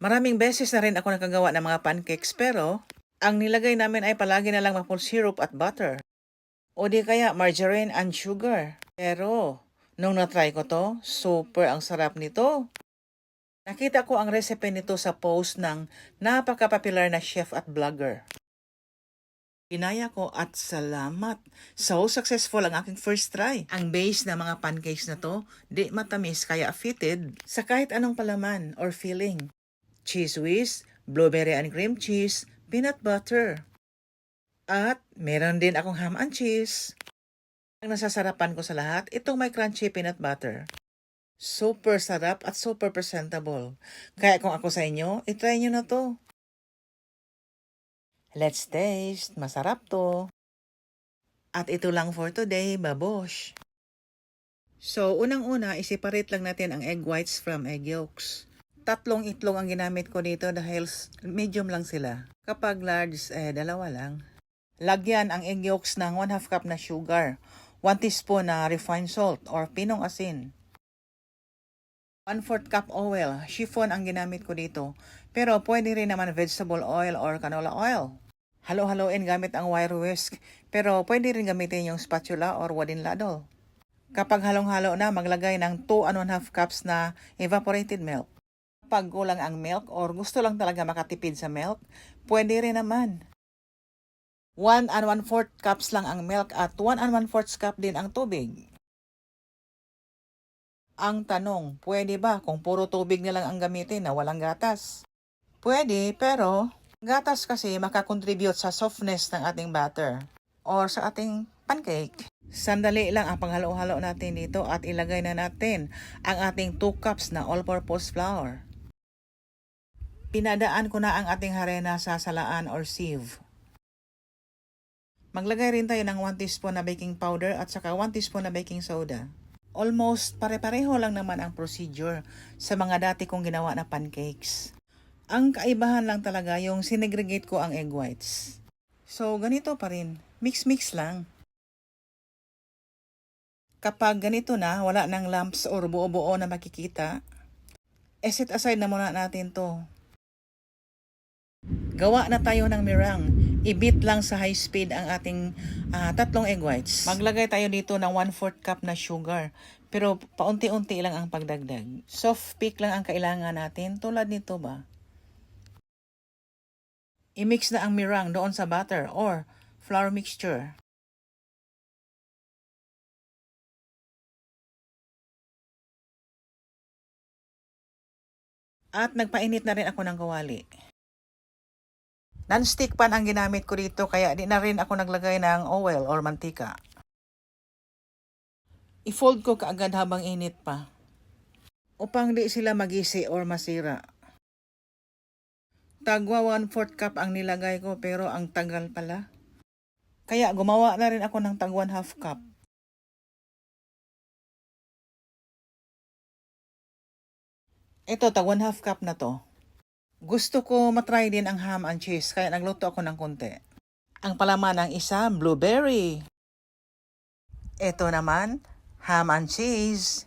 Maraming beses na rin ako nakagawa ng mga pancakes pero ang nilagay namin ay palagi na lang maple syrup at butter. O di kaya margarine and sugar. Pero nung na-try ko to, super ang sarap nito. Nakita ko ang recipe nito sa post ng napaka-popular na chef at vlogger. Pinaya ko at salamat. So successful ang aking first try. Ang base ng mga pancakes na to, di matamis kaya fitted sa kahit anong palaman or filling. Cheese whiz, blueberry and cream cheese, peanut butter. At meron din akong ham and cheese. Ang nasasarapan ko sa lahat, itong may crunchy peanut butter. Super sarap at super presentable. Kaya kung ako sa inyo, itry nyo na to. Let's taste. Masarap to. At ito lang for today, babosh. So, unang-una, isiparate lang natin ang egg whites from egg yolks. 3 itlog ang ginamit ko dito dahil medium lang sila. Kapag large, dalawa lang. Lagyan ang egg yolks ng 1/2 cup na sugar, 1 teaspoon na refined salt or pinong asin. 1/4 cup oil, chiffon ang ginamit ko dito. Pero pwede rin naman vegetable oil or canola oil. Halo-haloin gamit ang wire whisk, pero pwede rin gamitin yung spatula or wooden ladle. Kapag halong-halo na, maglagay ng 2 and 1/2 cups na evaporated milk. Kapag kulang ang milk or gusto lang talaga makatipid sa milk, pwede rin naman. 1 and 1/4 cups lang ang milk at 1 and 1/4 cup din ang tubig. Ang tanong, pwede ba kung puro tubig na lang ang gamitin na walang gatas? Pwede, pero gatas kasi makakontribute sa softness ng ating batter or sa ating pancake. Sandali lang ang panghalo-halo natin dito at ilagay na natin ang ating 2 cups na all-purpose flour. Pinadaan ko na ang ating harina sa salaan or sieve. Maglagay rin tayo ng 1 teaspoon na baking powder at saka 1 teaspoon na baking soda. Almost pare-pareho lang naman ang procedure sa mga dati kong ginawa na pancakes. Ang kaibahan lang talaga yung sinegregate ko ang egg whites. So ganito pa rin, mix-mix lang. Kapag ganito na, wala nang lumps or buo-buo na makikita, set aside na muna natin to. Gawa na tayo ng meringue. I-beat lang sa high speed ang ating 3 egg whites. Maglagay tayo dito ng 1/4 cup na sugar. Pero paunti-unti lang ang pagdagdag. Soft peak lang ang kailangan natin tulad nito ba. I-mix na ang meringue doon sa butter or flour mixture. At nagpainit na rin ako ng kawali. Non-stick pan ang ginamit ko dito kaya di na rin ako naglagay ng oil or mantika. I-fold ko kaagad habang init pa. Upang di sila magisi or masira. Tagwa 1/4 cup ang nilagay ko pero ang tagal pala. Kaya gumawa na rin ako ng tag 1/2 cup. Ito, tag 1/2 cup na to. Gusto ko matry din ang ham and cheese kaya nagluto ako ng konti. Ang palaman ng isa, blueberry. Ito naman, ham and cheese.